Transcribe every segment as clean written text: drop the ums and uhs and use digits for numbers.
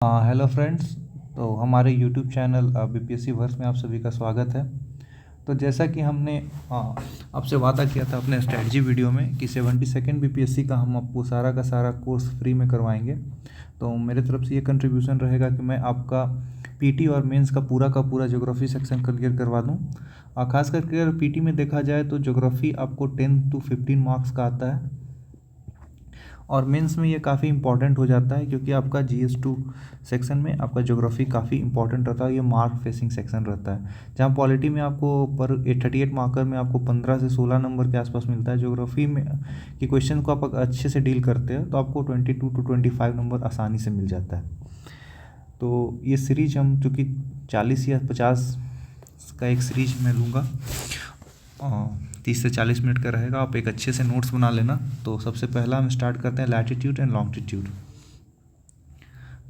Hello friends. तो हमारे YouTube channel BPSC verse में आप सभी का स्वागत है। तो जैसा कि हमने आपसे वादा किया था अपने स्ट्रेटजी वीडियो में कि 72nd बीपीएससी का हम आपको सारा का सारा कोर्स फ्री में करवाएंगे। तो मेरे तरफ से ये कंट्रीब्यूशन रहेगा कि मैं आपका पीटी और मेंस का पूरा ज्योग्राफी सेक्शन क्लियर करवा दूँ। खास करके अगर पीटी में देखा जाए तो ज्योग्राफी आपको 10 to 15 मार्क्स का आता है और मेंस में ये काफ़ी इंपॉर्टेंट हो जाता है क्योंकि आपका GS2 सेक्शन में आपका ज्योग्राफी काफ़ी इंपॉर्टेंट रहता है। ये मार्क फेसिंग सेक्शन रहता है, जहाँ पॉलिटी में आपको पर 38 मार्कर में आपको 15 से 16 नंबर के आसपास मिलता है। ज्योग्राफी में कि क्वेश्चन को आप अच्छे से डील करते हैं तो आपको 22 to 25 नंबर आसानी से मिल जाता है। तो ये सीरीज हम चूँकि 40 या 50 का एक सीरीज मैं लूँगा, 30 से 40 मिनट का रहेगा। आप एक अच्छे से नोट्स बना लेना। तो सबसे पहला हम स्टार्ट करते हैं लैटिट्यूड एंड लॉन्गिट्यूड।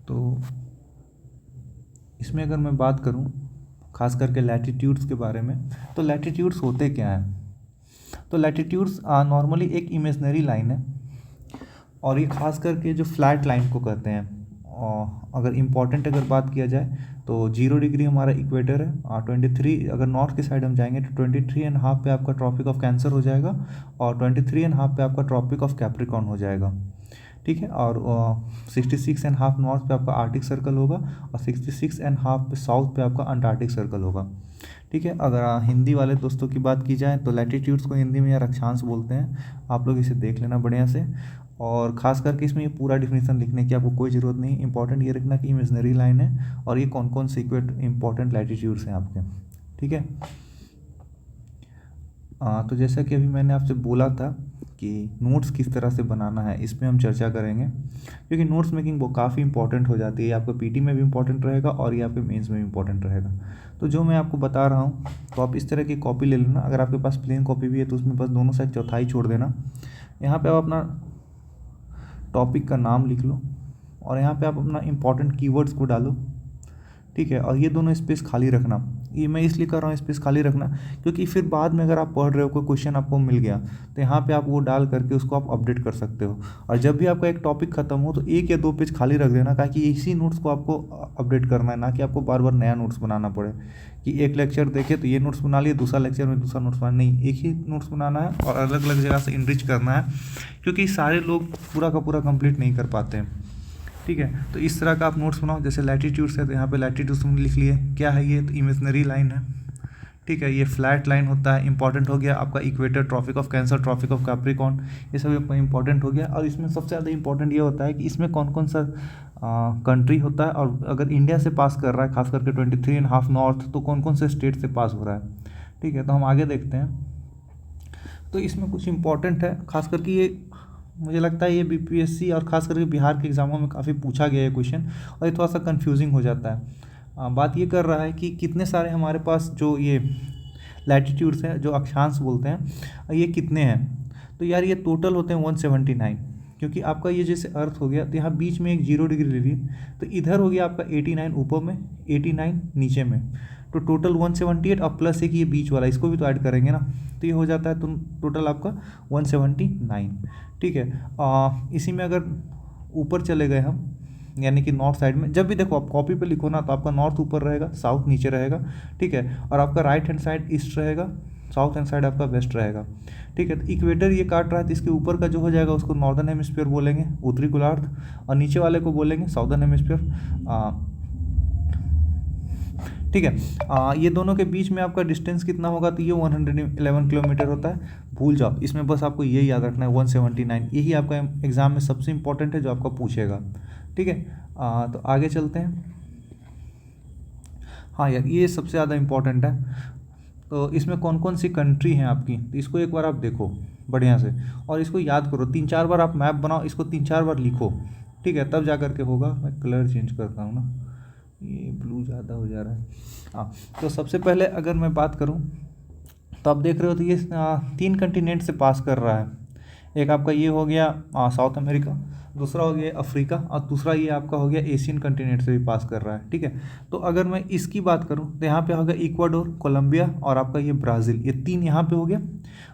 तो इसमें अगर मैं बात करूं खास करके लैटिट्यूड्स के बारे में, तो लैटिट्यूड्स होते क्या हैं? तो लैटिट्यूड्स नॉर्मली एक इमेजनरी लाइन है और ये खास करके जो फ्लैट लाइन को कहते हैं। अगर इम्पॉर्टेंट अगर बात किया जाए तो 0 डिग्री हमारा इक्वेटर है, 23 अगर नॉर्थ के साइड हम जाएंगे तो 23.5 पे आपका ट्रॉपिक ऑफ कैंसर हो जाएगा और 23.5 पे आपका ट्रॉपिक ऑफ कैप्रिकॉर्न हो जाएगा। ठीक है, और 66.5 नॉर्थ पे आपका आर्टिक सर्कल होगा और 66.5 पे साउथ पे आपका अंटार्कटिक सर्कल होगा। ठीक है, अगर हिंदी वाले दोस्तों की बात की जाए तो लैटिट्यूड्स को हिंदी में या अक्षांश बोलते हैं। आप लोग इसे देख लेना बढ़िया से, और ख़ास करके इसमें ये पूरा डिफिनीसन लिखने की आपको कोई ज़रूरत नहीं। इंपॉर्टेंट ये रखना कि इमेजनरी लाइन है और ये कौन कौन से इंपॉर्टेंट लैटिट्यूड्स हैं आपके। ठीक है, तो जैसा कि अभी मैंने आपसे बोला था कि नोट्स किस तरह से बनाना है, इस पर हम चर्चा करेंगे क्योंकि नोट्स मेकिंग वो काफ़ी इंपॉर्टेंट हो जाती है। आपका पीटी में भी इंपॉर्टेंट रहेगा और ये आपके मेंस में भी इंपॉर्टेंट रहेगा। तो जो मैं आपको बता रहा हूँ तो आप इस तरह की कॉपी ले लेना। अगर आपके पास प्लेन कॉपी भी है तो उसमें बस दोनों साइड चौथाई छोड़ देना। यहाँ पर आप अपना टॉपिक का नाम लिख लो और यहाँ पर आप अपना इंपॉर्टेंट कीवर्ड्स को डालो। ठीक है, और ये दोनों स्पेस खाली रखना। ये मैं इसलिए कर रहा हूँ स्पेस खाली रखना क्योंकि फिर बाद में अगर आप पढ़ रहे हो कोई क्वेश्चन आपको मिल गया तो यहाँ पे आप वो डाल करके उसको आप अपडेट कर सकते हो। और जब भी आपका एक टॉपिक खत्म हो तो 1 या 2 पेज खाली रख देना, ताकि इसी नोट्स को आपको अपडेट करना है, ना कि आपको बार बार नया नोट्स बनाना पड़े कि एक लेक्चर देखे तो ये नोट्स बना लिए, दूसरा लेक्चर में दूसरा नोट्स बना, नहीं, एक ही नोट्स बनाना है और अलग अलग जगह से इनरिच करना है क्योंकि सारे लोग पूरा का पूरा कंप्लीट नहीं कर पाते हैं। ठीक है, तो इस तरह का आप नोट्स बनाओ। जैसे लैटिट्यूड्स है तो यहाँ पे लैटिट्यूड्स में लिख लिए क्या है, ये तो इमेजनरी लाइन है। ठीक है, ये फ्लैट लाइन होता है, इंपॉर्टेंट हो गया आपका equator, tropic of Cancer, tropic of Capricorn, ये सब आपका इंपॉर्टेंट हो गया। और इसमें सबसे ज़्यादा इंपॉर्टेंट ये होता है कि इसमें कौन कौन सा कंट्री होता है, और अगर इंडिया से पास कर रहा है खास करके 23.5 नॉर्थ, तो कौन कौन से स्टेट से पास हो रहा है। ठीक है, तो हम आगे देखते हैं। तो इसमें कुछ इंपॉर्टेंट है, खास करके ये मुझे लगता है ये बीपीएससी और ख़ास करके बिहार के एग्ज़ामों में काफ़ी पूछा गया है क्वेश्चन, और ये थोड़ा सा कंफ्यूजिंग हो जाता है। बात ये कर रहा है कि कितने सारे हमारे पास जो ये लैटिट्यूड्स हैं, जो अक्षांश बोलते हैं, ये कितने हैं। तो यार ये टोटल होते हैं 179, क्योंकि आपका ये जैसे अर्थ हो गया तो यहाँ बीच में एक 0 डिग्री ले ली, तो इधर हो गया आपका 89 ऊपर में, 89 नीचे में, तो टोटल 178 और प्लस एक ये बीच वाला, इसको भी तो ऐड करेंगे ना, तो ये हो जाता है तो टोटल आपका 179। ठीक है, इसी में अगर ऊपर चले गए हम, यानी कि नॉर्थ साइड में, जब भी देखो आप कॉपी पे लिखो ना तो आपका नॉर्थ ऊपर रहेगा, साउथ नीचे रहेगा। ठीक है, और आपका राइट हैंड साइड ईस्ट रहेगा, साउथ हैंड साइड आपका वेस्ट रहेगा। ठीक है, तो इक्वेटर ये काट रहा है तो इसके ऊपर का जो हो जाएगा उसको नॉर्दर्न हेमिस्फीयर बोलेंगे, उत्तरी गोलार्ध, और नीचे वाले को बोलेंगे साउदर्न हेमिस्फीयर। ठीक है, ये दोनों के बीच में आपका डिस्टेंस कितना होगा, तो ये 111 किलोमीटर होता है। भूल जाओ, इसमें बस आपको यही याद रखना है 179, यही आपका एग्ज़ाम में सबसे इंपॉर्टेंट है जो आपका पूछेगा। ठीक है, तो आगे चलते हैं। हाँ यार, ये सबसे ज़्यादा इम्पोर्टेंट है। तो इसमें कौन कौन सी कंट्री हैं आपकी, तो इसको एक बार आप देखो बढ़िया से और इसको याद करो। 3-4 बार आप मैप बनाओ, इसको 3-4 बार लिखो। ठीक है, तब जा करके होगा। मैं कलर चेंज करता हूँ ना, ये ब्लू ज़्यादा हो जा रहा है। हाँ, तो सबसे पहले अगर मैं बात करूँ तो आप देख रहे हो तो ये 3 कंटिनेंट से पास कर रहा है। एक आपका ये हो गया साउथ अमेरिका, दूसरा हो गया अफ्रीका, और दूसरा ये आपका हो गया एशियन कंटिनेंट से भी पास कर रहा है, ठीक है। तो अगर मैं इसकी बात करूं तो यहाँ पे होगा इक्वाडोर, कोलंबिया और आपका ये ब्राज़ील, ये 3 यहाँ पे हो गया।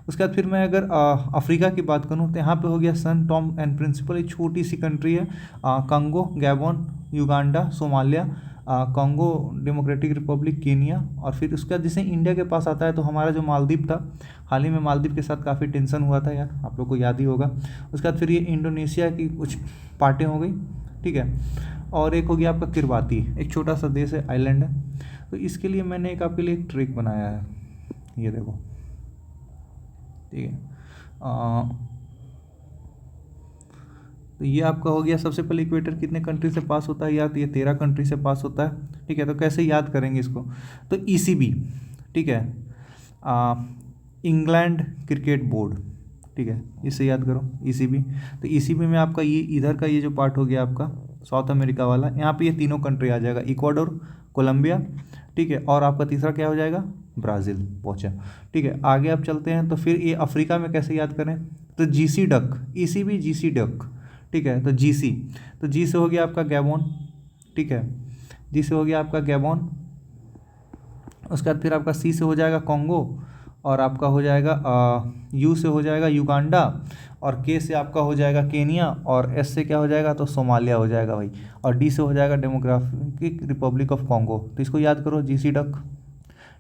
उसके बाद फिर मैं अगर अफ्रीका की बात करूं तो यहाँ पे हो गया सन टॉम एंड प्रिंसिपल, एक छोटी सी कंट्री है, Congo, Gabon, Uganda, Somalia, Congo democratic republic, Kenya, और फिर उसके बाद जैसे इंडिया के पास आता है तो हमारा जो मालदीव था, हाल ही में मालदीव के साथ काफ़ी टेंशन हुआ था यार, आप लोग को याद ही होगा। उसके बाद फिर ये इंडोनेशिया की कुछ पार्टें हो गई, ठीक है। और एक हो गया आपका किरबाती, एक छोटा सा देश है, आइलैंड है। तो इसके लिए मैंने एक आपके लिए एक ट्रिक बनाया है, ये देखो, ठीक है। तो ये आपका हो गया, सबसे पहले इक्वेटर कितने कंट्री से पास होता है यार, तो ये 13 कंट्री से पास होता है, ठीक है। तो कैसे याद करेंगे इसको, तो ईसीबी, ठीक है, इंग्लैंड क्रिकेट बोर्ड, ठीक है, इससे याद करो ईसीबी। तो ईसीबी में आपका ये इधर का ये जो पार्ट हो गया आपका साउथ अमेरिका वाला, यहाँ पे ये तीनों कंट्री आ जाएगा, इक्वाडोर, कोलंबिया, ठीक है, और आपका तीसरा क्या हो जाएगा, ब्राज़ील पहुँचा, ठीक है। आगे आप चलते हैं, तो फिर ये अफ्रीका में कैसे याद करें, तो GC duck, ECB GC duck, ठीक है। तो जीसी, तो जी से हो गया आपका गैबोन, ठीक है, जी से हो गया आपका गैबोन। उसके बाद फिर आपका सी से हो जाएगा कॉन्गो, और आपका हो जाएगा यू से हो जाएगा युगांडा, और के से आपका हो जाएगा केनिया, और एस से क्या हो जाएगा, तो सोमालिया हो जाएगा भाई, और डी से हो जाएगा डेमोक्रेटिक रिपब्लिक ऑफ कॉन्गो। तो इसको याद करो, जीसी डक,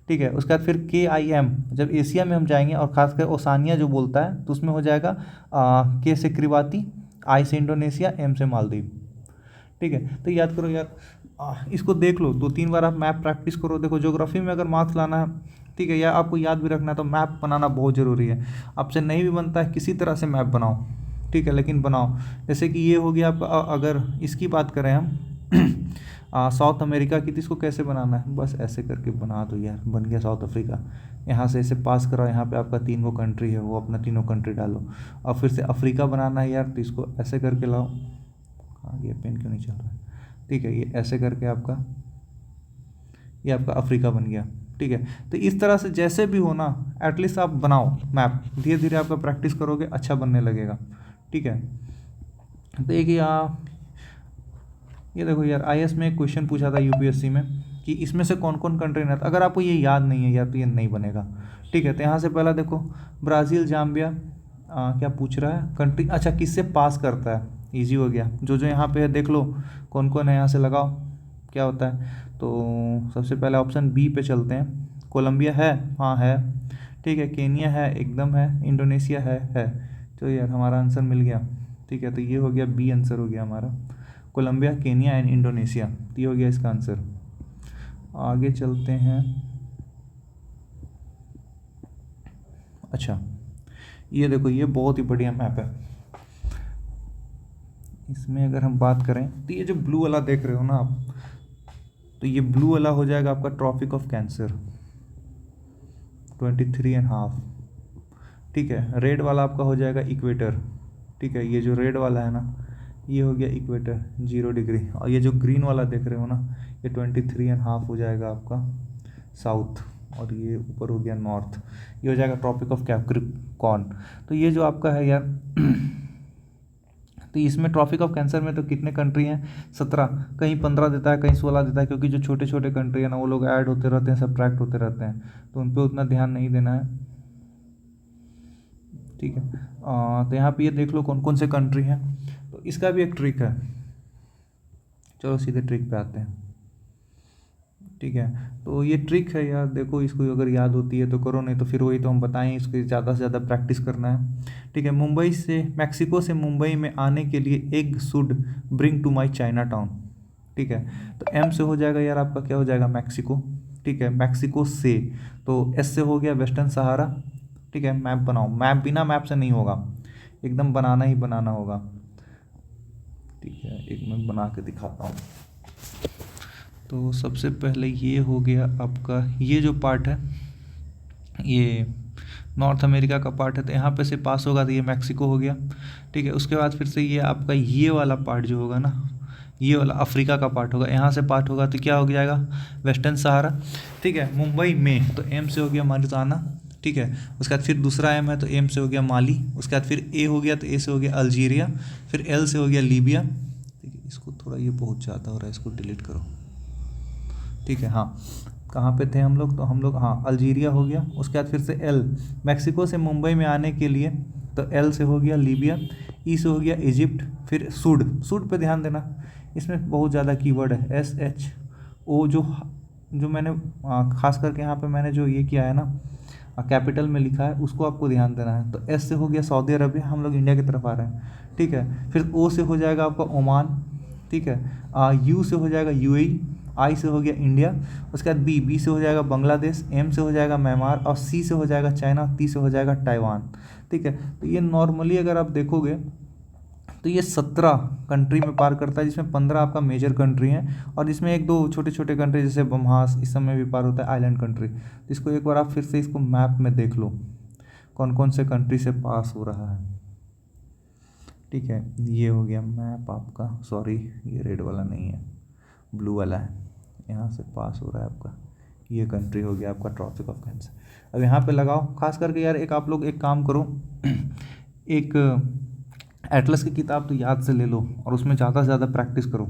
ठीक है। उसके बाद फिर KIM, जब एशिया में हम जाएंगे और खासकर ओसानिया जो बोलता है तो उसमें हो जाएगा के से किरबाती, आई से इंडोनेशिया, एम से मालदीव, ठीक है। तो याद करो यार, इसको देख लो, 2-3 बार आप मैप प्रैक्टिस करो। देखो ज्योग्राफी में अगर मार्क्स लाना है, ठीक है, या आपको याद भी रखना है, तो मैप बनाना बहुत ज़रूरी है। आपसे नहीं भी बनता है, किसी तरह से मैप बनाओ, ठीक है, लेकिन बनाओ। जैसे कि ये हो गया आपका, अगर इसकी बात करें हम साउथ अमेरिका की, तो इसको कैसे बनाना है, बस ऐसे करके बना दो यार, बन गया साउथ अफ्रीका। यहाँ से ऐसे पास कराओ, यहाँ पे आपका 3 कंट्री है, वो अपना 3 कंट्री डालो। और फिर से अफ्रीका बनाना है यार, तो इसको ऐसे करके लाओ, ये पेन क्यों नहीं चल रहा है, ठीक है, ये ऐसे करके आपका, ये आपका अफ्रीका बन गया, ठीक है। तो इस तरह से जैसे भी हो ना, एटलीस्ट आप बनाओ मैप, धीरे धीरे आपका प्रैक्टिस करोगे, अच्छा बनने लगेगा, ठीक है। तो एक ये देखो यार, IAS में एक क्वेश्चन पूछा था UPSC में कि इसमें से कौन कौन कंट्री रहता, अगर आपको ये याद नहीं है यार तो ये नहीं बनेगा, ठीक है। तो यहाँ से पहला देखो, ब्राज़ील, जाम्बिया, क्या पूछ रहा है कंट्री, अच्छा किससे पास करता है, इजी हो गया। जो जो यहाँ पे है देख लो कौन कौन है, यहाँ से लगाओ क्या होता है। तो सबसे पहले ऑप्शन बी पे चलते हैं, कोलंबिया है, हाँ है, ठीक है, केनिया है, एकदम है, इंडोनेशिया है। तो यार हमारा आंसर मिल गया, ठीक है। तो ये हो गया बी आंसर हो गया हमारा, कोलंबिया, केनिया एंड इंडोनेशिया, तो ये हो गया इसका आंसर। आगे चलते हैं, अच्छा ये देखो, ये बहुत ही बढ़िया मैप है। इसमें अगर हम बात करें तो ये जो ब्लू वाला देख रहे हो ना आप, तो ये ब्लू वाला हो जाएगा आपका ट्रॉपिक ऑफ कैंसर, 23.5, ठीक है। रेड वाला आपका हो जाएगा इक्वेटर, ठीक है, ये जो रेड वाला है ना, ये हो गया इक्वेटर 0 डिग्री, और ये जो ग्रीन वाला देख रहे हो ना, ये 23.5 हो जाएगा आपका साउथ, और ये ऊपर हो गया नॉर्थ, ये हो जाएगा ट्रॉपिक ऑफ कैप्रिकॉर्न। तो ये जो आपका है यार तो इसमें ट्रॉपिक ऑफ कैंसर में तो कितने कंट्री हैं, 17, कहीं 15 देता है, कहीं 16 देता है, क्योंकि जो छोटे छोटे कंट्री है ना, वो लोग ऐड होते रहते हैं, सब्ट्रैक्ट होते रहते हैं, तो उन पर उतना ध्यान नहीं देना है, ठीक है। तो यहाँ पे ये देख लो कौन कौन से कंट्री हैं। तो इसका भी एक ट्रिक है, चलो सीधे ट्रिक पे आते हैं, ठीक है। तो ये ट्रिक है यार, देखो इसको अगर याद होती है तो करो, नहीं तो फिर वही तो हम बताएं, इसको ज़्यादा से ज़्यादा प्रैक्टिस करना है, ठीक है। मैक्सिको से मुंबई में आने के लिए egg should bring to my China town, ठीक है। तो एम से हो जाएगा यार आपका क्या हो जाएगा, मैक्सिको, ठीक है, मैक्सिको से। तो एस से हो गया वेस्टर्न सहारा, ठीक है। मैप बनाओ, मैप बिना मैप से नहीं होगा, एकदम बनाना ही बनाना होगा, ठीक है। एक मैं बना के दिखाता हूँ। तो सबसे पहले ये हो गया आपका, ये जो पार्ट है ये नॉर्थ अमेरिका का पार्ट है, तो यहाँ पे से पास होगा तो ये मैक्सिको हो गया, ठीक है। उसके बाद फिर से ये आपका ये वाला पार्ट जो होगा ना, ये वाला अफ्रीका का पार्ट होगा, यहाँ से पार्ट होगा तो क्या हो जाएगा, वेस्टर्न सहारा, ठीक है। मुंबई में तो एम से हो गया मरिजाना, ठीक है। उसके बाद फिर दूसरा एम है तो एम से हो गया माली, उसके बाद फिर ए हो गया तो ए से हो गया अल्जीरिया, फिर एल से हो गया लीबिया। ठीक है, इसको थोड़ा ये बहुत ज़्यादा हो रहा है, इसको डिलीट करो। ठीक है, हाँ कहाँ पे थे हम लोग, तो हम लोग हाँ अल्जीरिया हो गया। उसके बाद फिर से एल, मैक्सिको से मुंबई में आने के लिए तो एल से हो गया लीबिया, ई से हो गया इजिप्ट, फिर सूड पे ध्यान देना, इसमें बहुत ज़्यादा कीवर्ड है SHO, जो मैंने खास करके यहाँ पे मैंने जो ये किया है ना कैपिटल में लिखा है उसको आपको ध्यान देना है। तो एस से हो गया सऊदी अरबिया, हम लोग इंडिया की तरफ आ रहे हैं। ठीक है, फिर ओ से हो जाएगा आपका ओमान। ठीक है, यू से हो जाएगा UAE, आई से हो गया इंडिया, उसके बाद बी से हो जाएगा बांग्लादेश, एम से हो जाएगा म्यांमार, और सी से हो जाएगा चाइना, टी से हो जाएगा ताइवान। ठीक है, तो ये नॉर्मली अगर आप देखोगे तो ये 17 कंट्री में पार करता है, जिसमें 15 आपका मेजर कंट्री हैं और इसमें एक दो छोटे छोटे कंट्री जैसे बमहास इस सब में भी पार होता है, आइलैंड कंट्री। तो इसको एक बार आप फिर से इसको मैप में देख लो कौन कौन से कंट्री से पास हो रहा है। ठीक है, ये हो गया मैप आपका, सॉरी ये रेड वाला नहीं है, ब्लू वाला है, यहाँ से पास हो रहा है आपका, ये कंट्री हो गया आपका ट्रॉपिक ऑफ कैंसर। अब यहाँ पे लगाओ, खास करके यार एक आप लोग एक काम करो, एक एटलस की किताब तो याद से ले लो और उसमें ज़्यादा से ज़्यादा प्रैक्टिस करो।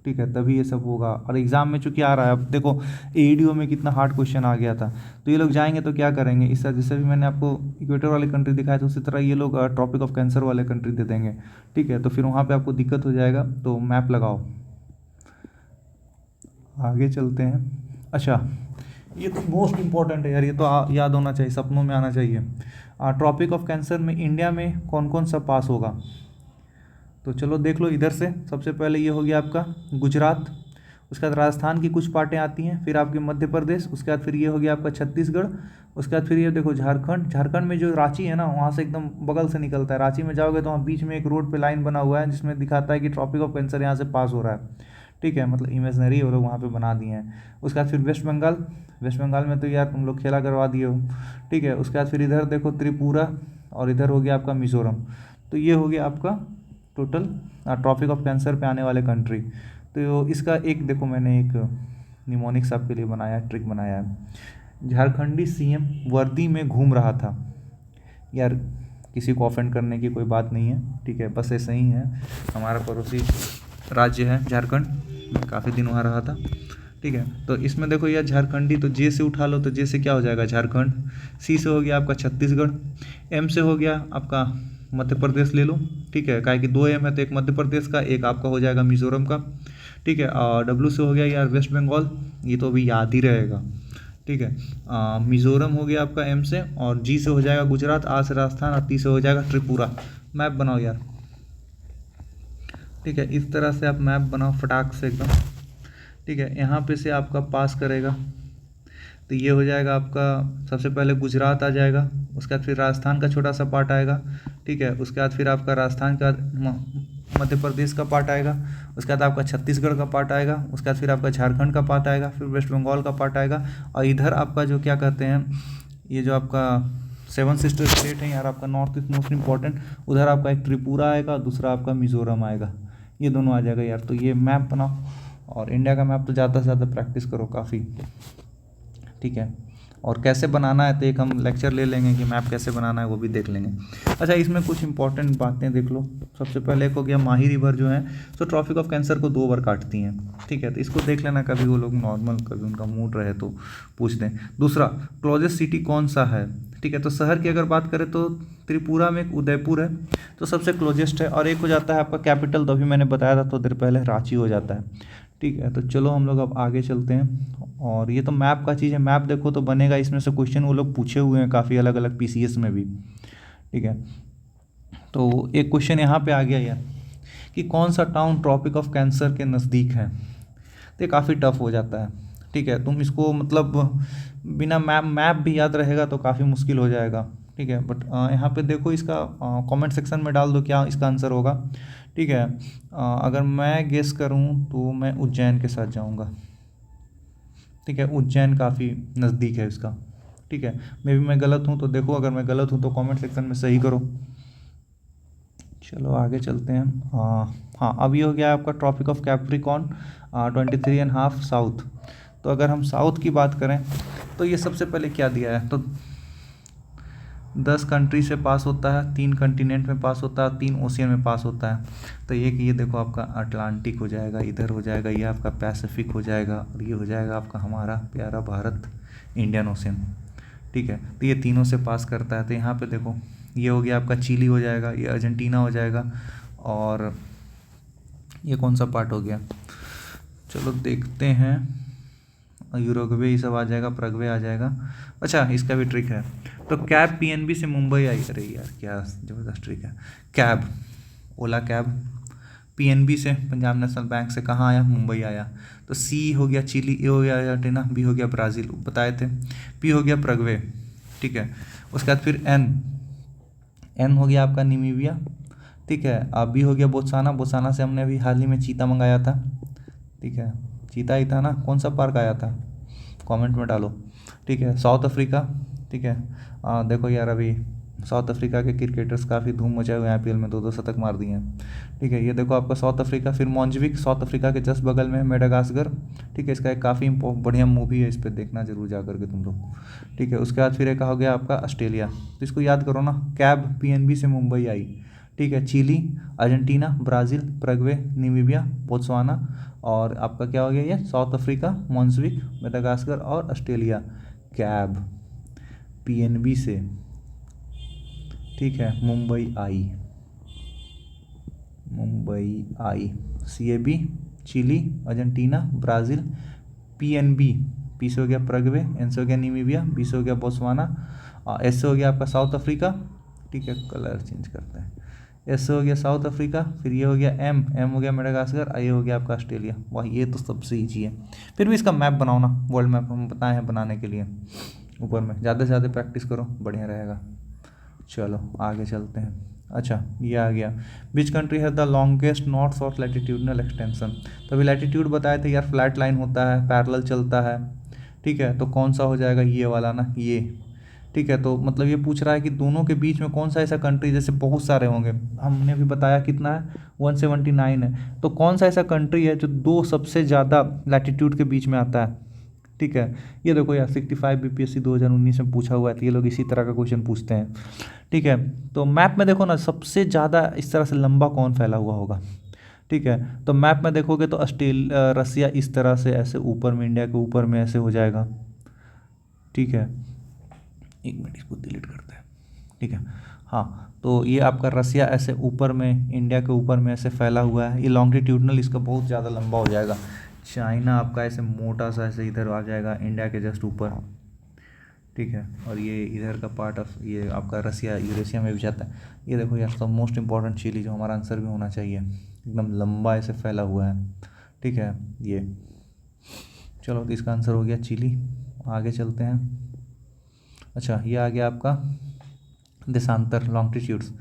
ठीक है, तभी ये सब होगा। और एग्ज़ाम में चूँकि आ रहा है, अब देखो AEDO में कितना हार्ड क्वेश्चन आ गया था, तो ये लोग जाएंगे तो क्या करेंगे, इस तरह जैसे भी मैंने आपको इक्वेटर वाले कंट्री दिखाया था उसी तरह ये लोग ट्रॉपिक ऑफ कैंसर वाले कंट्री दे देंगे। ठीक है, तो फिर वहाँ पर आपको दिक्कत हो जाएगा, तो मैप लगाओ। आगे चलते हैं। अच्छा, ये तो मोस्ट इम्पॉर्टेंट है यार, ये तो याद होना चाहिए, सपनों में आना चाहिए। ट्रॉपिक ऑफ कैंसर में इंडिया में कौन कौन सा पास होगा, तो चलो देख लो इधर से। सबसे पहले ये हो गया आपका गुजरात, उसके बाद राजस्थान की कुछ पार्टें आती हैं, फिर आपके मध्य प्रदेश, उसके बाद फिर ये हो गया आपका छत्तीसगढ़, उसके बाद फिर ये देखो झारखंड में जो रांची है ना वहाँ से एकदम बगल से निकलता है। रांची में जाओगे तो वहाँ बीच में एक रोड पे लाइन बना हुआ है जिसमें दिखाता है कि ट्रॉपिक ऑफ कैंसर यहाँ से पास हो रहा है। ठीक है, मतलब इमेजनरी वो लोग वहाँ पे बना दिए हैं। उसके बाद फिर वेस्ट बंगाल में तो यार तुम लोग खेला करवा दिए हो। ठीक है, उसके बाद फिर इधर देखो त्रिपुरा, और इधर हो गया आपका मिजोरम। तो ये हो गया आपका टोटल ट्रॉपिक ऑफ कैंसर पे आने वाले कंट्री। तो इसका एक देखो मैंने एक निमोनिक्स आपके लिए बनाया है, ट्रिक बनाया है। झारखंडी CM वर्दी में घूम रहा था, यार किसी को ऑफेंड करने की कोई बात नहीं है। ठीक है, बस ऐसे ही है, हमारा पड़ोसी राज्य है झारखंड, मैं काफ़ी दिन वहाँ रहा था। ठीक है, तो इसमें देखो यार झारखंडी, तो जे से उठा लो, तो जे से क्या हो जाएगा झारखंड, सी से हो गया आपका छत्तीसगढ़, एम से हो गया आपका मध्य प्रदेश ले लो। ठीक है, काहे कि 2 एम है तो एक मध्य प्रदेश का, एक आपका हो जाएगा मिजोरम का। ठीक है, और डब्ल्यू से हो गया यार वेस्ट बंगाल, ये तो अभी याद ही रहेगा। ठीक है, मिजोरम हो गया आपका एम से, और जी से हो जाएगा गुजरात, आर से राजस्थान, और टी से हो जाएगा त्रिपुरा। मैप बनाओ यार। ठीक है, इस तरह से आप मैप बनाओ फटाक से एकदम। ठीक है, यहाँ पे से आपका पास करेगा तो ये हो जाएगा आपका, सबसे पहले गुजरात आ जाएगा, उसके बाद फिर राजस्थान का छोटा सा पार्ट आएगा। ठीक है, उसके बाद फिर आपका राजस्थान का मध्य प्रदेश का पार्ट आएगा, उसके बाद आपका छत्तीसगढ़ का पार्ट आएगा, उसके बाद फिर आपका झारखंड का पार्ट आएगा, फिर वेस्ट बंगाल का पार्ट आएगा, और इधर आपका जो क्या कहते हैं, ये जो आपका 7 सिस्टर स्टेट है यार आपका नॉर्थ ईस्ट मोस्ट इंपॉर्टेंट, उधर आपका एक त्रिपुरा आएगा, दूसरा आपका मिजोरम आएगा, ये दोनों आ जाएगा यार। तो ये मैप बनाओ, और इंडिया का मैप तो ज़्यादा से ज़्यादा प्रैक्टिस करो काफ़ी। ठीक है, और कैसे बनाना है तो एक हम लेक्चर ले लेंगे कि मैप कैसे बनाना है, वो भी देख लेंगे। अच्छा, इसमें कुछ इंपॉर्टेंट बातें देख लो। सबसे पहले एक हो गया माही रिवर जो है, तो ट्रॉपिक ऑफ कैंसर को 2 बार काटती हैं। ठीक है, तो इसको देख लेना, कभी वो लोग नॉर्मल कभी उनका मूड रहे तो पूछ दें। दूसरा, क्लोजेस्ट सिटी कौन सा है। ठीक है, तो शहर की अगर बात करें तो त्रिपुरा में एक उदयपुर है, तो सबसे क्लोजेस्ट है। और एक हो जाता है आपका कैपिटल, तो अभी मैंने बताया था तो देर पहले, रांची हो जाता है। ठीक है, तो चलो हम लोग अब आगे चलते हैं। और ये तो मैप का चीज़ है, मैप देखो तो बनेगा, इसमें से क्वेश्चन वो लोग पूछे हुए हैं काफ़ी अलग अलग PCS में भी। ठीक है, तो एक क्वेश्चन यहाँ पे आ गया यार कि कौन सा टाउन ट्रॉपिक ऑफ कैंसर के नज़दीक है, तो ये काफ़ी टफ हो जाता है। ठीक है, तुम इसको मतलब बिना मैप भी याद रहेगा तो काफ़ी मुश्किल हो जाएगा। ठीक है, बट यहाँ पे देखो, इसका कमेंट सेक्शन में डाल दो क्या इसका आंसर होगा। ठीक है, अगर मैं गेस करूँ तो मैं उज्जैन के साथ जाऊँगा। ठीक है, उज्जैन काफ़ी नज़दीक है इसका। ठीक है, मे भी मैं गलत हूँ तो देखो, अगर मैं गलत हूँ तो कमेंट सेक्शन में सही करो। चलो आगे चलते हैं। हाँ, अब ये हो गया आपका ट्रॉपिक ऑफ कैप्रिकॉर्न 23.5 साउथ। तो अगर हम साउथ की बात करें तो ये सबसे पहले क्या दिया है, तो 10 कंट्री से पास होता है, 3 कंटिनेंट में पास होता है, 3 ओशियन में पास होता है। तो ये देखो आपका अटलांटिक हो जाएगा, इधर हो जाएगा ये आपका पैसिफिक हो जाएगा, और ये हो जाएगा आपका हमारा प्यारा भारत, इंडियन ओशियन। ठीक है, तो ये तीनों से पास करता है। तो यहाँ पे देखो ये हो गया आपका चिली हो जाएगा, ये अर्जेंटीना हो जाएगा, और ये कौन सा पार्ट हो गया, चलो देखते हैं, यूरुग्वे ये सब आ जाएगा, प्रगवे आ जाएगा। अच्छा, इसका भी ट्रिक है। तो कैब पीएनबी से मुंबई आई, अरे यार क्या ज़बरदस्त ट्रिक है। कैब, ओला कैब पीएनबी से, पंजाब नेशनल बैंक से कहाँ आया, मुंबई आया। तो सी हो गया चिली, ए हो गया अर्जेंटीना, बी हो गया ब्राज़ील बताए थे, पी हो गया प्रगवे। ठीक है, उसके बाद फिर एन हो गया आपका निमीबिया। ठीक है, अब बी हो गया बोत्सवाना, बोत्सवाना से हमने अभी हाल ही में चीता मंगाया था। ठीक है, चीता ही था ना, कौन सा पार्क आया था, कमेंट में डालो। ठीक है, साउथ अफ्रीका। ठीक है, देखो यार अभी साउथ अफ्रीका के क्रिकेटर्स काफ़ी धूम मचाए हुए हैं, आईपीएल में 2-2 शतक मार दिए हैं। ठीक है, ये देखो आपका साउथ अफ्रीका, फिर मोंजविक साउथ अफ्रीका के जस्ट बगल में है, मेडागास्कर। ठीक है, इसका एक काफ़ी बढ़िया मूवी है, इस पर देखना जरूर जा करके तुम लोग। ठीक है, उसके बाद फिर एक हो गया आपका ऑस्ट्रेलिया। तो इसको याद करो ना, कैब पीएनबी से मुंबई आई। ठीक है, Chile, Argentina, Brazil, Paraguay, Namibia, Botswana, और आपका क्या हो गया ये साउथ अफ्रीका, मोंजविक, मेडागास्कर, और ऑस्ट्रेलिया। कैब पीएनबी से, ठीक है, मुंबई आई, CAB, Chile, Argentina, Brazil, PNB, P से हो गया प्रगवे, एन से हो गया नामीबिया, बी से हो गया बोत्सवाना, एस से हो गया आपका साउथ अफ्रीका। ठीक है, कलर चेंज करते हैं, एस हो गया साउथ अफ्रीका, फिर ये हो गया एम हो गया मेडागास्कर, ये हो गया आपका ऑस्ट्रेलिया। वाह, ये तो सबसे ईजी है। फिर भी इसका मैप बनाओ ना, वर्ल्ड मैप हम बताए हैं बनाने के लिए ऊपर में, ज़्यादा से ज़्यादा प्रैक्टिस करो, बढ़िया रहेगा। चलो आगे चलते हैं। अच्छा, ये आ गया, विच कंट्री है the longest north south latitudinal extension. तो अभी लैटिट्यूड बताए थे यार, फ्लैट लाइन होता है, पैरेलल चलता है। ठीक है, तो कौन सा हो जाएगा, ये वाला ना, ये। ठीक है, तो मतलब ये पूछ रहा है कि दोनों के बीच में कौन सा ऐसा कंट्री, जैसे बहुत सारे होंगे, हमने भी बताया कितना है 179 है, तो कौन सा ऐसा कंट्री है जो दो सबसे ज़्यादा लैटिट्यूड के बीच में आता है। ठीक है, ये देखो यार 65 बीपीएससी 2019 में पूछा हुआ है, तो ये लोग इसी तरह का क्वेश्चन पूछते हैं। ठीक है, तो मैप में देखो ना, सबसे ज़्यादा इस तरह से लंबा कौन फैला हुआ होगा। ठीक है, तो मैप में देखोगे तो रसिया इस तरह से ऐसे ऊपर में, इंडिया के ऊपर में ऐसे हो जाएगा। ठीक है, एक मिनट इसको डिलीट करते हैं। ठीक है, हाँ, तो ये आपका रसिया ऐसे ऊपर में, इंडिया के ऊपर में ऐसे फैला हुआ है, ये लॉन्गिट्यूडनल इसका बहुत ज़्यादा लंबा हो जाएगा। चाइना आपका ऐसे मोटा सा ऐसे इधर आ जाएगा, इंडिया के जस्ट ऊपर। ठीक है, और ये इधर का पार्ट ऑफ ये आपका रसिया यूरेशिया में भी जाता है। ये देखो यार, सब मोस्ट इंपॉर्टेंट चिली, जो हमारा आंसर भी होना चाहिए, एकदम लंबा ऐसे फैला हुआ है। ठीक है, ये चलो, तो इसका आंसर हो गया चिली। आगे चलते हैं। अच्छा, ये आ गया आपका देशांतर, लॉन्गिट्यूड्स।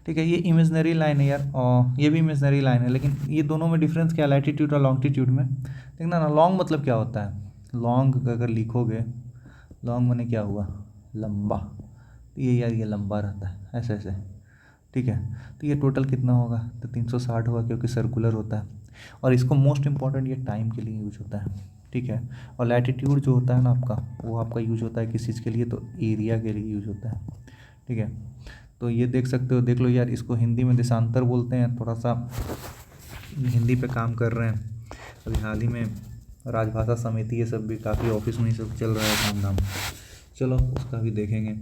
ठीक है, ये इमेजनरी लाइन है यार, और ये भी इमेजनरी लाइन है, लेकिन ये दोनों में डिफरेंस क्या है, लैटिट्यूड और लॉन्गिट्यूड में। देखना ना, लॉन्ग मतलब क्या होता है, लॉन्ग अगर लिखोगे, लॉन्ग माने क्या हुआ, लंबा। तो ये यार, ये लंबा रहता है ऐसे ऐसे। ठीक है, तो ये टोटल कितना होगा, तो 360 होगा, क्योंकि सर्कुलर होता है, और इसको मोस्ट इंपॉर्टेंट ये टाइम के लिए यूज होता है। ठीक है, और लैटिट्यूड जो होता है ना आपका, वो आपका यूज होता है किस चीज़ के लिए, तो एरिया के लिए यूज होता है। ठीक है, तो ये देख सकते हो, देख लो यार, इसको हिंदी में देशांतर बोलते हैं। थोड़ा सा हिंदी पे काम कर रहे हैं अभी हाल ही में, राजभाषा समिति ये सब भी काफ़ी ऑफिस में ही सब चल रहा है काम धाम। चलो उसका भी देखेंगे।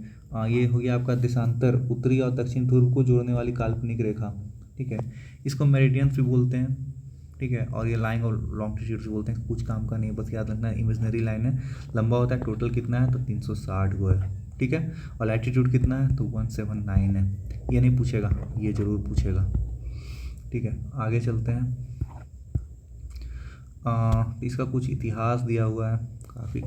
ये हो गया आपका देशांतर, उत्तरी और दक्षिण ध्रुव को जोड़ने वाली काल्पनिक रेखा। ठीक है, इसको मेरिडियंस भी बोलते हैं। ठीक है, और ये लाइन और लॉन्गिट्यूड्स बोलते हैं, कुछ काम का नहीं, बस याद रखना है, इमेजनरी लाइन है, लंबा होता है, टोटल कितना है, तो 360 वो है। ठीक है, और लैटिट्यूड कितना है, तो 179 है। ये नहीं पूछेगा, ये ज़रूर पूछेगा। ठीक है, आगे चलते हैं। इसका कुछ इतिहास दिया हुआ है काफ़ी।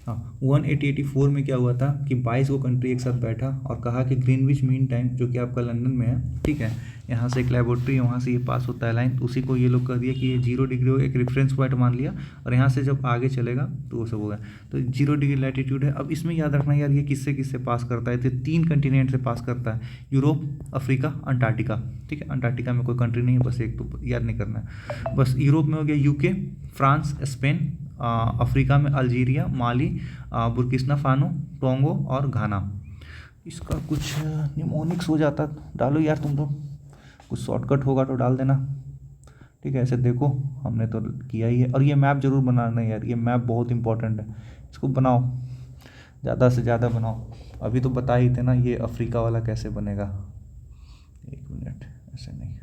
हाँ, 1884 में क्या हुआ था कि 22 को कंट्री एक साथ बैठा और कहा कि ग्रीनविच मीन टाइम, जो कि आपका लंदन में है, ठीक है, यहाँ से एक लेबोरेटरी है, वहाँ से ये पास होता है लाइन, तो उसी को ये लोग कह दिया कि ये 0 डिग्री हो, एक रेफरेंस पॉइंट मान लिया, और यहाँ से जब आगे चलेगा तो वो सब होगा। तो 0 डिग्री लैटिट्यूड है। अब इसमें याद रखना यार, ये किससे किससे पास करता है, तो 3 कंटिनेंट से पास करता है, यूरोप, अफ्रीका, अंटार्कटिका। ठीक है, अंटार्कटिका में कोई कंट्री नहीं है, बस एक तो याद नहीं करना है। बस यूरोप में हो गया यूके, फ्रांस, स्पेन, अफ्रीका में अल्जीरिया, माली, बुर्किना फानो, टोंगो और घाना। इसका कुछ निमोनिक्स हो जाता, डालो यार तुम तो, कुछ शॉर्टकट होगा तो डाल देना। ठीक है, ऐसे देखो हमने तो किया ही है। और ये मैप जरूर बनाना है यार, ये मैप बहुत इंपॉर्टेंट है, इसको बनाओ, ज़्यादा से ज़्यादा बनाओ। अभी तो बता ही थे ना ये अफ्रीका वाला कैसे बनेगा। एक मिनट, ऐसे नहीं,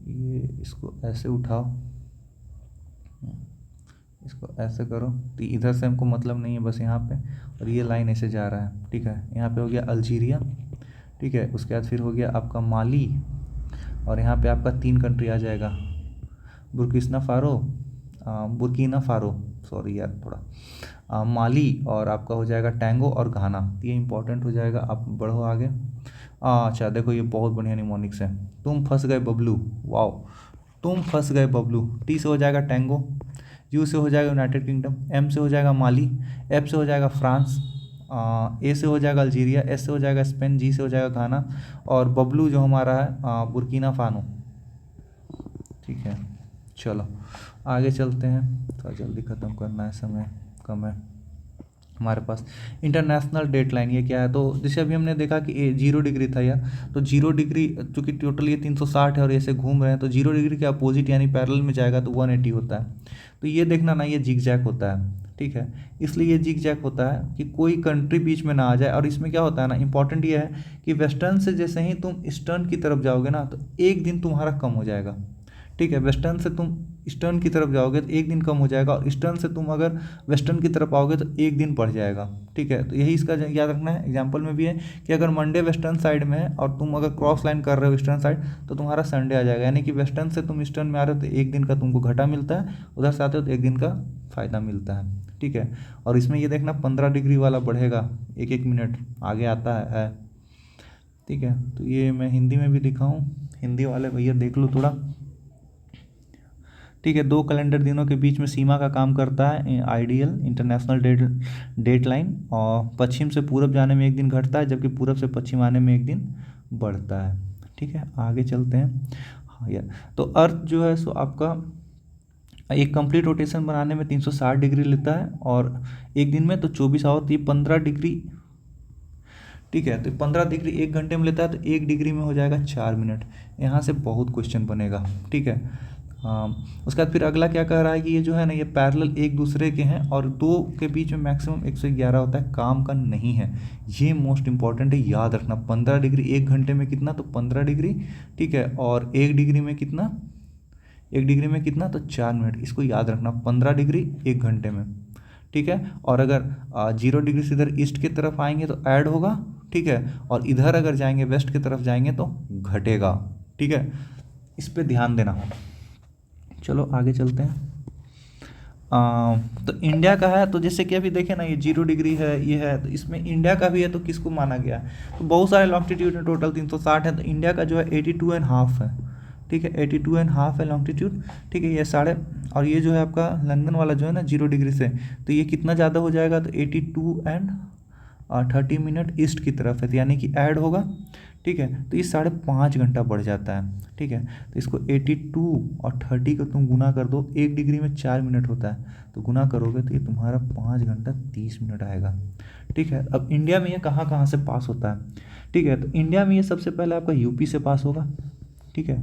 ये इसको ऐसे उठाओ, इसको ऐसे करो, तो इधर से हमको मतलब नहीं है बस यहाँ पे, और ये लाइन ऐसे जा रहा है। ठीक है, यहाँ पे हो गया अल्जीरिया। ठीक है, उसके बाद फिर हो गया आपका माली, और यहाँ पे आपका 3 कंट्री आ जाएगा, बुर्किना फारो, सॉरी यार थोड़ा, माली, और आपका हो जाएगा टैंगो और घाना। ये इंपॉर्टेंट हो जाएगा, आप बढ़ो आगे। अच्छा देखो, ये बहुत बढ़िया निमोनिक्स है। तुम फंस गए बबलू, वाओ, तुम फंस गए बबलू। टी से हो जाएगा टैंगो, यू से हो जाएगा यूनाइटेड किंगडम, एम से हो जाएगा माली, एफ से हो जाएगा फ्रांस, ए से हो जाएगा अल्जीरिया, एस से हो जाएगा स्पेन, जी से हो जाएगा घाना, और बबलू जो हमारा है बुर्किना फानो। ठीक है, चलो आगे चलते हैं, थोड़ा जल्दी ख़त्म करना है, समय कम है हमारे पास। इंटरनेशनल डेटलाइन ये क्या है, तो जैसे अभी हमने देखा कि 0 डिग्री था यार, तो 0 डिग्री चूँकि टोटल ये 360 है और ऐसे घूम रहे हैं, तो 0 डिग्री के अपोजिट यानी पैरेलल में जाएगा तो 180 होता है। तो ये देखना ना, ये जिग जैग होता है। ठीक है, इसलिए ये जिग जैग होता है कि कोई कंट्री बीच में ना आ जाए। और इसमें क्या होता है ना, इंपॉर्टेंट ये है कि वेस्टर्न से जैसे ही तुम ईस्टर्न की तरफ जाओगे ना, तो एक दिन तुम्हारा कम हो जाएगा। ठीक है, वेस्टर्न से तुम ईस्टर्न की तरफ जाओगे तो एक दिन कम हो जाएगा, और ईस्टर्न से तुम अगर वेस्टर्न की तरफ आओगे तो एक दिन बढ़ जाएगा। ठीक है, तो यही इसका याद रखना है। एग्जांपल में भी है कि अगर मंडे वेस्टर्न साइड में है और तुम अगर क्रॉस लाइन कर रहे हो ईस्टर्न साइड, तो तुम्हारा संडे आ जाएगा, यानी कि वेस्टर्न से तुम ईस्टर्न में आ रहे हो तो एक दिन का तुमको घाटा मिलता है, उधर से आते हो तो एक दिन का फ़ायदा मिलता है। ठीक है, और इसमें ये देखना 15 डिग्री वाला बढ़ेगा 1-1 मिनट आगे आता है। ठीक है, तो ये मैं हिंदी में भी लिखा हूँ, हिंदी वाले भैया देख लो थोड़ा। ठीक है, 2 कैलेंडर दिनों के बीच में सीमा का काम करता है आइडियल इंटरनेशनल डेट लाइन, और पश्चिम से पूरब जाने में एक दिन घटता है, जबकि पूरब से पश्चिम आने में एक दिन बढ़ता है। ठीक है, आगे चलते हैं। हाँ यार, तो अर्थ जो है सो आपका एक कंप्लीट रोटेशन बनाने में 360 डिग्री लेता है, और एक दिन में तो 24 आवर, तो ये 15 डिग्री। ठीक है, तो 15 डिग्री 1 घंटे में लेता है, तो 1 डिग्री में हो जाएगा 4 मिनट। यहाँ से बहुत क्वेश्चन बनेगा। ठीक है, उसके बाद फिर अगला क्या कह रहा है कि ये जो है ना, ये पैरेलल एक दूसरे के हैं, और दो के बीच में मैक्सिमम 111 होता है, काम का नहीं है। ये मोस्ट इंपॉर्टेंट है, याद रखना। 15 डिग्री 1 घंटे में कितना, तो 15 डिग्री। ठीक है, और 1 डिग्री में कितना, 1 डिग्री में कितना, तो 4 मिनट। इसको याद रखना, 15 डिग्री 1 घंटे में। ठीक है, और अगर 0 डिग्री से इधर ईस्ट की तरफ आएंगे तो ऐड होगा। ठीक है, और इधर अगर जाएंगे वेस्ट की तरफ जाएंगे तो घटेगा। ठीक है, इस पे ध्यान देना। चलो आगे चलते हैं। तो इंडिया का है, तो जैसे कि अभी देखें ना, ये 0 डिग्री है, ये है, तो इसमें इंडिया का भी है, तो किसको माना गया है, तो बहुत सारे लॉन्गिट्यूड है, टोटल 360 है, तो इंडिया का जो है 82.5 है। ठीक है, 82.5 है लॉन्गिट्यूड। ठीक है, ये साढ़े, और ये जो है आपका लंदन वाला जो है ना 0 डिग्री से, तो ये कितना ज़्यादा हो जाएगा, तो 82 and 30 मिनट ईस्ट की तरफ है, तो यानी कि ऐड होगा। ठीक है, तो ये 5.5 घंटा बढ़ जाता है। ठीक है, तो इसको 82 और 30 को तुम गुना कर दो, 1 डिग्री में 4 मिनट होता है, तो गुना करोगे तो ये तुम्हारा 5 घंटा 30 मिनट आएगा। ठीक है, अब इंडिया में ये कहाँ कहाँ से पास होता है। ठीक है, तो इंडिया में ये सबसे पहले आपका यूपी से पास होगा। ठीक है,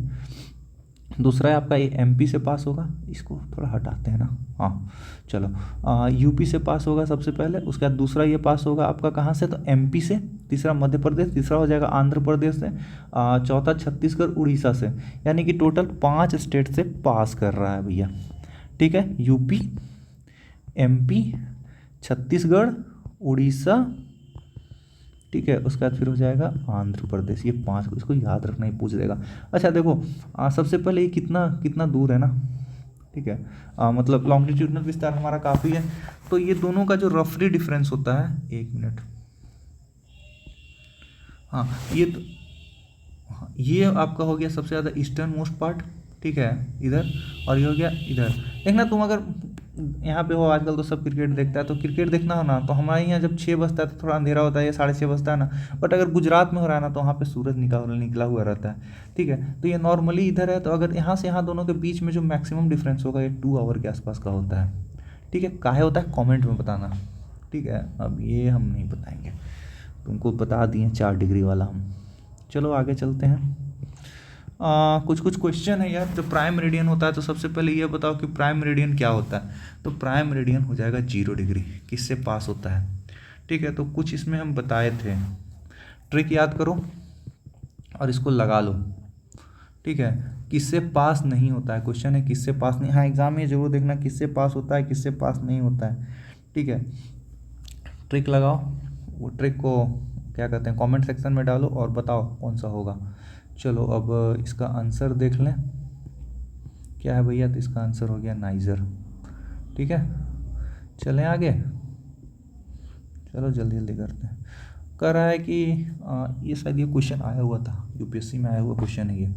दूसरा है आपका ये एमपी से पास होगा, इसको थोड़ा हटाते हैं ना, हाँ चलो, यूपी से पास होगा सबसे पहले। उसके बाद दूसरा ये पास होगा आपका कहाँ से, तो एमपी से। तीसरा मध्य प्रदेश, तीसरा हो जाएगा आंध्र प्रदेश से, चौथा छत्तीसगढ़ उड़ीसा से, यानी कि टोटल 5 स्टेट से पास कर रहा है भैया। ठीक है, यूपी, एमपी, छत्तीसगढ़, उड़ीसा। ठीक है, उसके बाद फिर हो जाएगा आंध्र प्रदेश। ये 5 को, इसको याद रखना, ही पूछ देगा। अच्छा देखो, सबसे पहले ये कितना कितना दूर है ना। ठीक है, मतलब लॉन्गिट्यूडनल विस्तार हमारा काफ़ी है, तो ये दोनों का जो रफली डिफरेंस होता है, 1 मिनट, हाँ ये तो, हाँ ये आपका हो गया सबसे ज़्यादा ईस्टर्न मोस्ट पार्ट। ठीक है, इधर, और ये हो गया इधर। देखना तुम अगर यहाँ पे हो, आजकल तो सब क्रिकेट देखता है, तो क्रिकेट देखना हो ना, तो हमारे यहाँ जब 6 बजता है तो थोड़ा अंधेरा होता है, या 6:30 बजता है ना, बट अगर गुजरात में हो रहा है ना, तो वहाँ पे सूरज निकला हुआ रहता है। ठीक है, तो ये नॉर्मली इधर है, तो अगर यहाँ से यहाँ दोनों के बीच में जो मैक्सिमम डिफरेंस होगा, ये 2 आवर के आसपास का होता है। ठीक है, काहे होता है कॉमेंट में बताना। ठीक है, अब ये हम नहीं बताएंगे, तुमको बता दिए 4 डिग्री वाला हम। चलो आगे चलते हैं। कुछ कुछ क्वेश्चन है यार। जो प्राइम मेरिडियन होता है तो सबसे पहले ये बताओ कि प्राइम मेरिडियन क्या होता है। तो प्राइम मेरिडियन हो जाएगा 0 डिग्री, किससे पास होता है। ठीक है, तो कुछ इसमें हम बताए थे, ट्रिक याद करो और इसको लगा लो। ठीक है, किससे पास नहीं होता है, क्वेश्चन है किससे पास नहीं। हाँ, एग्जाम में जरूर देखना किससे पास होता है किससे पास नहीं होता है। ठीक है, ट्रिक लगाओ, वो ट्रिक को क्या कहते हैं कमेंट सेक्शन में डालो और बताओ कौन सा होगा। चलो अब इसका आंसर देख लें क्या है भैया। तो इसका आंसर हो गया नाइजर। ठीक है, चलें आगे। चलो जल्दी जल्दी करते हैं। कह रहा है कि ये शायद ये क्वेश्चन आया हुआ था, यूपीएससी में आया हुआ क्वेश्चन है ये।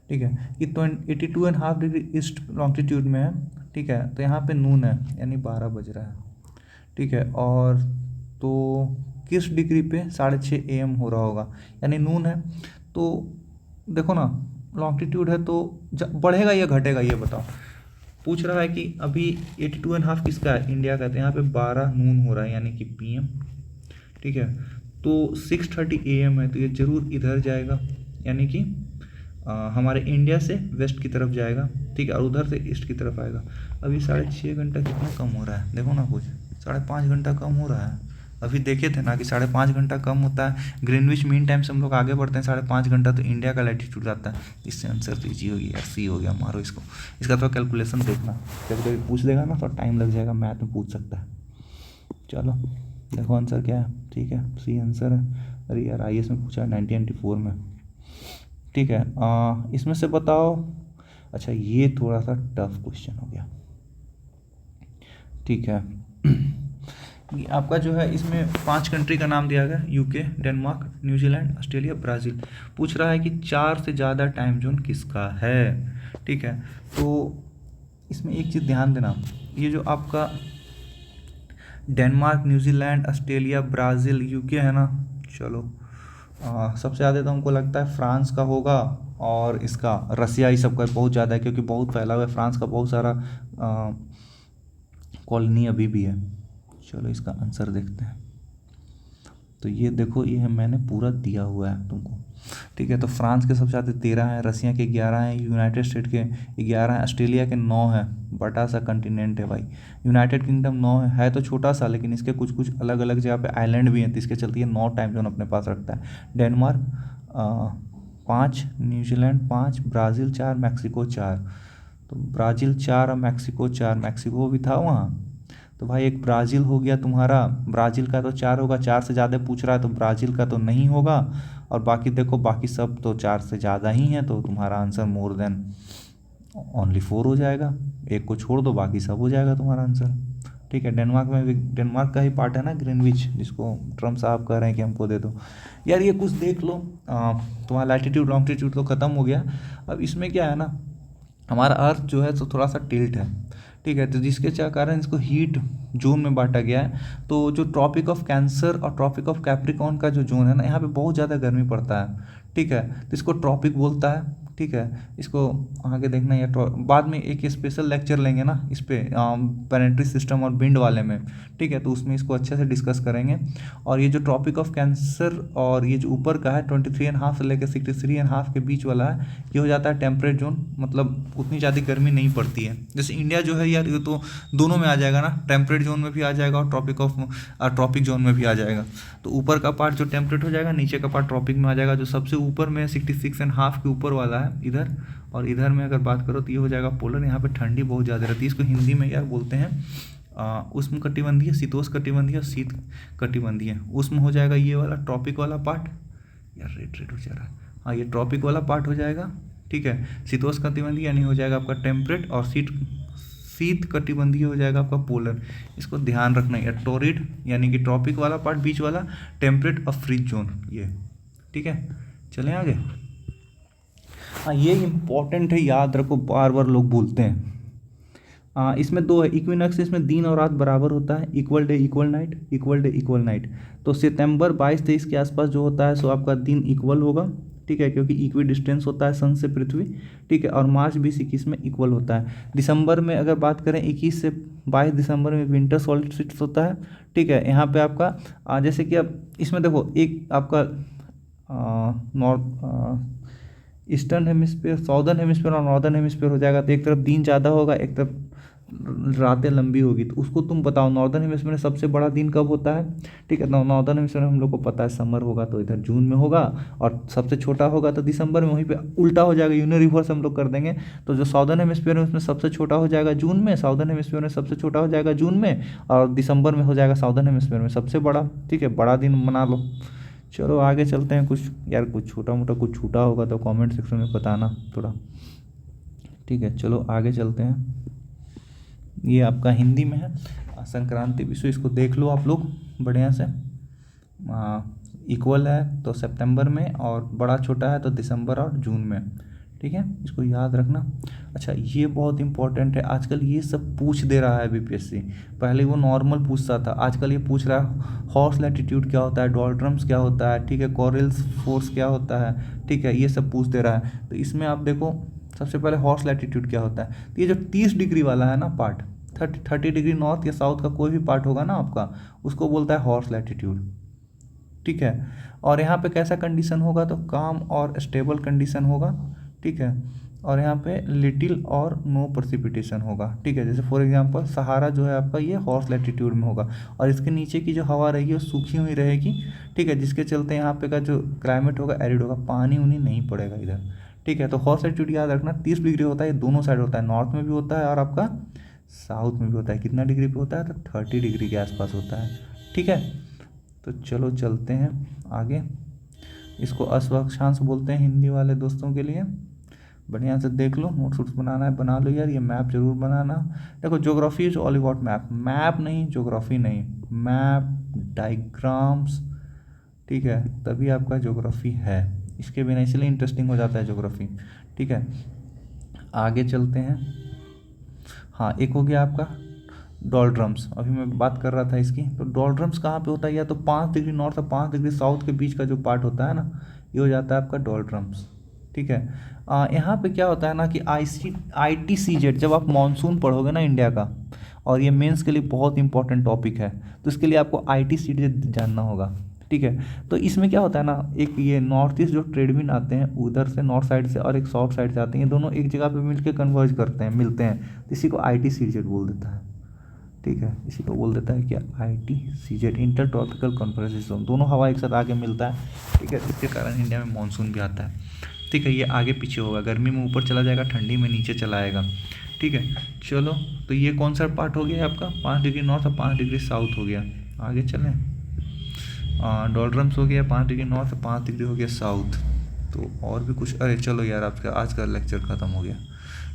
ठीक है, कि 82.5 डिग्री ईस्ट लॉन्गिट्यूड में है। ठीक है, तो यहाँ पे नून है यानी 12 बज रहा है। ठीक है, और तो किस डिग्री पे 6:30 AM हो रहा होगा, यानी नून है। तो देखो ना, लॉन्गिट्यूड है तो बढ़ेगा या घटेगा ये बताओ। पूछ रहा है कि अभी 82.5 किसका है, इंडिया का। तो यहाँ पे 12 नून हो रहा है यानी कि PM। ठीक है, तो 6:30 AM है तो ये जरूर इधर जाएगा यानी कि हमारे इंडिया से वेस्ट की तरफ जाएगा। ठीक है, और उधर से ईस्ट की तरफ आएगा। अभी 6.5 घंटा कितना कम हो रहा है, देखो ना, कुछ 5.5 घंटा कम हो रहा है। अभी देखे थे ना कि 5.5 घंटा कम होता है। ग्रीनविच मीन टाइम से हम लोग आगे बढ़ते हैं 5.5 घंटा, तो इंडिया का लैटिट्यूड आता है। इससे आंसर तो ईजी हो गया यार, सी हो गया। मारो इसको, इसका थोड़ा कैलकुलेशन देखना, कभी कभी पूछ देगा ना तो टाइम लग जाएगा, मैथ में पूछ सकता है। चलो देखो आंसर क्या है। ठीक है, सी आंसर है। अरे यार IAS में पूछा है 1994 में। ठीक है, इसमें से बताओ। अच्छा, ये थोड़ा सा टफ क्वेश्चन हो गया। ठीक है, आपका जो है इसमें 5 कंट्री का नाम दिया गया, UK, Denmark, New Zealand, Australia, Brazil. पूछ रहा है कि 4 से ज़्यादा टाइम जोन किसका है। ठीक है, तो इसमें एक चीज़ ध्यान देना, ये जो आपका Denmark, New Zealand, Australia, Brazil, UK है ना, चलो सबसे ज़्यादा तो हमको लगता है फ्रांस का होगा, और इसका रसिया ही सबका बहुत ज़्यादा है क्योंकि बहुत फैला हुआ है। फ्रांस का बहुत सारा कॉलोनी अभी भी है। चलो इसका आंसर देखते हैं। तो ये देखो, ये मैंने पूरा दिया हुआ है तुमको। ठीक है, तो फ्रांस के सबसे ज़्यादा 13 हैं, रसिया के 11 हैं, यूनाइटेड स्टेट के 11 हैं, ऑस्ट्रेलिया के 9 हैं। बड़ा सा कंटिनेंट है भाई। यूनाइटेड किंगडम 9 है तो छोटा सा, लेकिन इसके कुछ कुछ अलग अलग जगह पे आइलैंड भी हैं, तो इसके चलते ये 9 टाइम जोन अपने पास रखता है। Denmark 5, New Zealand 5, Brazil 4, Mexico 4। तो ब्राज़ील 4 और मैक्सिको 4, मैक्सिको भी था वहाँ। तो भाई एक ब्राज़ील हो गया तुम्हारा, ब्राज़ील का तो 4 होगा, 4 से ज़्यादा पूछ रहा है तो ब्राज़ील का तो नहीं होगा। और बाकी देखो, बाकी सब तो 4 से ज़्यादा ही हैं, तो तुम्हारा आंसर मोर देन ओनली 4 हो जाएगा। एक को छोड़ दो, बाकी सब हो जाएगा तुम्हारा आंसर। ठीक है, डेनमार्क में भी डेनमार्क का ही पार्ट है ना ग्रीनविच, जिसको ट्रम्प साहब कह रहे हैं कि हमको दे दो। यार ये कुछ देख लो, तुम्हारा लैटिट्यूड लॉन्गिट्यूड तो ख़त्म हो गया। अब इसमें क्या है ना, हमारा अर्थ जो है तो थोड़ा सा टिल्ट है। ठीक है, तो जिसके कारण इसको हीट जोन में बांटा गया है। तो जो ट्रॉपिक ऑफ कैंसर और ट्रॉपिक ऑफ कैप्रिकॉर्न का जो जोन है ना, यहाँ पे बहुत ज़्यादा गर्मी पड़ता है। ठीक है, तो इसको ट्रॉपिक बोलता है। ठीक है, इसको आगे देखना है, बाद में एक स्पेशल लेक्चर लेंगे ना इस पे, प्लानेटरी सिस्टम और विंड वाले में। ठीक है, तो उसमें इसको अच्छे से डिस्कस करेंगे। और ये जो ट्रॉपिक ऑफ कैंसर और ये जो ऊपर का है 23.5 से लेकर 63.5 के बीच वाला है, ये हो जाता है टेम्परेट जोन, मतलब उतनी ज़्यादा गर्मी नहीं पड़ती है। जैसे इंडिया जो है यार, ये तो दोनों में आ जाएगा ना, टेम्परेट जोन में भी आ जाएगा और ट्रॉपिक जोन में भी आ जाएगा। तो ऊपर का पार्ट जो टेम्परेट हो जाएगा, नीचे का पार्ट ट्रॉपिक में आ जाएगा। जो सबसे ऊपर में 66.5 के ऊपर वाला है इधर, और इधर में अगर बात करो तो ये हो जाएगा पोलर। यहाँ पे ठंडी बहुत ज़्यादा रहती है, इसको हिंदी में यार बोलते हैं उष्ण कटिबंधीय, शीतोष्ण कटिबंधीय और शीत कटिबंधीय। उष्ण हो जाएगा ये वाला ट्रॉपिक वाला पार्ट, यार रेड हो जा रहा है। हाँ, ये ट्रॉपिक वाला पार्ट हो जाएगा। ठीक है, शीतोष्ण कटिबंधीय यानी हो जाएगा आपका टेम्परेट, और शीत कटिबंधीय हो जाएगा आपका पोलर। इसको ध्यान रखना है। टोरिड यानी कि ट्रॉपिक वाला पार्ट बीच वाला, टेम्परेट और फ्रीज जोन ये। ठीक है, चलें आगे। हाँ, ये इम्पॉर्टेंट है, याद रखो, बार बार लोग भूलते हैं। इसमें 2 है इक्विनॉक्स, इसमें दिन और रात बराबर होता है, equal day equal night, equal day equal night. तो सितंबर 22-23 के आसपास जो होता है सो आपका दिन इक्वल होगा। ठीक है, क्योंकि इक्वी डिस्टेंस होता है सन से पृथ्वी। ठीक है, और मार्च 20-21 में इक्वल होता है। दिसंबर में अगर बात करें 21 से 22 दिसंबर में विंटर सॉल्स्टिस होता है। ठीक है, यहाँ पे आपका जैसे कि अब इसमें देखो एक आपका north eastern hemisphere, southern hemisphere और नॉर्दर्न हेमिस्फीयर हो जाएगा। तो एक तरफ दिन ज़्यादा होगा, एक तरफ रातें लंबी होगी। तो उसको तुम बताओ नॉर्दर्न हेमिस्फीयर में सबसे बड़ा दिन कब होता है। ठीक है, नॉर्दर्न हेमिस्फीयर में हम लोग को पता है समर होगा, तो इधर जून में होगा, और सबसे छोटा होगा तो दिसंबर में। वहीं पे उल्टा हो जाएगा, यूनिट रिवर्स हम लोग कर देंगे। तो जो साउदर्न हेमिस्फीयर है उसमें सबसे छोटा हो जाएगा जून में, साउदर्न हेमिस्फीयर में सबसे छोटा हो जाएगा जून में, और दिसंबर में हो जाएगा साउदर्न हेमिस्फीयर में सबसे बड़ा। ठीक है, बड़ा दिन मना लो। चलो आगे चलते हैं। कुछ यार कुछ छोटा मोटा कुछ छूटा होगा तो कमेंट सेक्शन में बताना थोड़ा। ठीक है, चलो आगे चलते हैं। ये आपका हिंदी में है, संक्रांति विषु, इसको देख लो आप लोग बढ़िया से। इक्वल है तो सितंबर में, और बड़ा छोटा है तो दिसंबर और जून में। ठीक है, इसको याद रखना। अच्छा, ये बहुत इंपॉर्टेंट है, आजकल ये सब पूछ दे रहा है बीपीएससी। पहले वो नॉर्मल पूछता था, आजकल ये पूछ रहा है हॉर्स लैटिट्यूड क्या होता है, डोल्ट्रम्स क्या होता है, ठीक है, कोरेल्स फोर्स क्या होता है। ठीक है, ये सब पूछ दे रहा है। तो इसमें आप देखो सबसे पहले हॉर्स लैटिट्यूड क्या होता है। तो ये जो 30 डिग्री वाला है ना पार्ट, 30 डिग्री नॉर्थ या साउथ का कोई भी पार्ट होगा ना आपका, उसको बोलता है हॉर्स लैटिट्यूड। ठीक है, और यहाँ पे कैसा कंडीशन होगा, तो काम और स्टेबल कंडीशन होगा। ठीक है, और यहाँ पे लिटिल और नो प्रेसिपिटेशन होगा। ठीक है, जैसे फॉर एग्जांपल सहारा जो है आपका ये हॉर्स लैटिट्यूड में होगा, और इसके नीचे की जो हवा रहेगी वो सूखी हुई रहेगी। ठीक है, जिसके चलते यहाँ पे का जो क्लाइमेट होगा एरिड होगा, पानी उनी नहीं पड़ेगा इधर। ठीक है, तो हॉर्स लैटिट्यूड याद रखना 30 डिग्री होता है, ये दोनों साइड होता है, नॉर्थ में भी होता है और आपका साउथ में भी होता है। कितना डिग्री पे होता है, तो 30 डिग्री के आसपास होता है। ठीक है, तो चलो चलते हैं आगे। इसको अक्षांश बोलते हैं हिंदी वाले दोस्तों के लिए। बढ़िया से देख लो, नोट्स वोट्स बनाना है बना लो यार, ये मैप जरूर बनाना। देखो geography is all about map, map नहीं ज्योग्राफी नहीं, मैप डायग्राम्स। ठीक है, तभी आपका ज्योग्राफी है, इसके बिना इसलिए इंटरेस्टिंग हो जाता है ज्योग्राफी। ठीक है, आगे चलते हैं। हाँ, एक हो गया आपका डोल्ड्रम्स, अभी मैं बात कर रहा था इसकी। तो डोल्ड्रम्स कहाँ पे होता है, या तो 5 डिग्री नॉर्थ और 5 डिग्री साउथ के बीच का जो पार्ट होता है ना, ये हो जाता है आपका डोल्ड्रम्स। ठीक है, यहाँ पे क्या होता है ना कि ITCZ, जब आप मानसून पढ़ोगे ना इंडिया का, और ये मेंस के लिए बहुत इंपॉर्टेंट टॉपिक है, तो इसके लिए आपको ITCZ जानना होगा। ठीक है, तो इसमें क्या होता है ना, एक ये नॉर्थ ईस्ट जो ट्रेड विंड आते हैं उधर से नॉर्थ साइड से, और एक साउथ साइड से आते हैं, ये दोनों एक जगह पे मिलकर कन्वर्ज करते हैं, मिलते हैं, तो इसी को ITCZ बोल देता है। ठीक है, इसी को बोल देता है क्या, ITCZ, inter tropical conference zone. दोनों हवा एक साथ आके मिलता है। ठीक है, इसके कारण इंडिया में मानसून भी आता है। ठीक है, ये आगे पीछे होगा, गर्मी में ऊपर चला जाएगा, ठंडी में नीचे चला आएगा। ठीक है, चलो, तो ये कौन सा पार्ट हो गया आपका, 5 डिग्री नॉर्थ और 5 डिग्री साउथ हो गया। आगे चलें, डोल्ड्रम्स हो गया 5 डिग्री नॉर्थ और 5 डिग्री हो गया साउथ। तो और भी कुछ, अरे चलो यार, आपका आज का लेक्चर ख़त्म हो गया।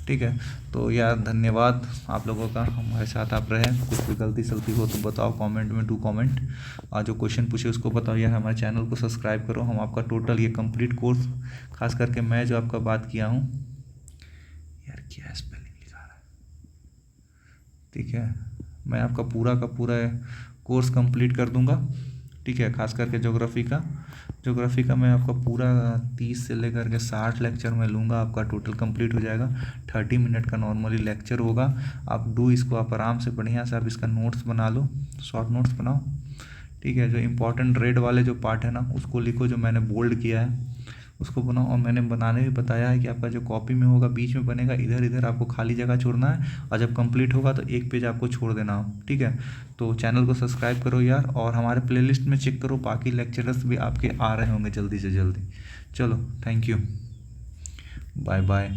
ठीक है, तो यार धन्यवाद आप लोगों का, हमारे साथ आप रहे। कुछ भी गलती सलती हो तो बताओ कमेंट में, डू कमेंट। जो क्वेश्चन पूछे उसको बताओ यार। हमारे चैनल को सब्सक्राइब करो। हम आपका टोटल ये कंप्लीट कोर्स, खास करके मैं जो आपका बात किया हूँ, यार क्या स्पेलिंग लिखा रहा है। ठीक है, मैं आपका पूरा का पूरा कोर्स कंप्लीट कर दूंगा। ठीक है, खास करके ज्योग्राफी का मैं आपका पूरा 30 से लेकर के 60 लेक्चर मैं लूँगा, आपका टोटल कंप्लीट हो जाएगा। 30 मिनट का नॉर्मली लेक्चर होगा। आप इसको आप आराम से बढ़िया से आप इसका नोट्स बना लो, शॉर्ट नोट्स बनाओ। ठीक है, जो इंपॉर्टेंट रेड वाले जो पार्ट है ना उसको लिखो, जो मैंने बोल्ड किया है उसको बनाओ। और मैंने बनाने भी बताया है कि आपका जो कॉपी में होगा बीच में बनेगा, इधर इधर आपको खाली जगह छोड़ना है, और जब कंप्लीट होगा तो एक पेज आपको छोड़ देना हो। ठीक है, तो चैनल को सब्सक्राइब करो यार, और हमारे प्लेलिस्ट में चेक करो, बाकी लेक्चरर्स भी आपके आ रहे होंगे जल्दी से जल्दी। चलो, थैंक यू, बाय बाय।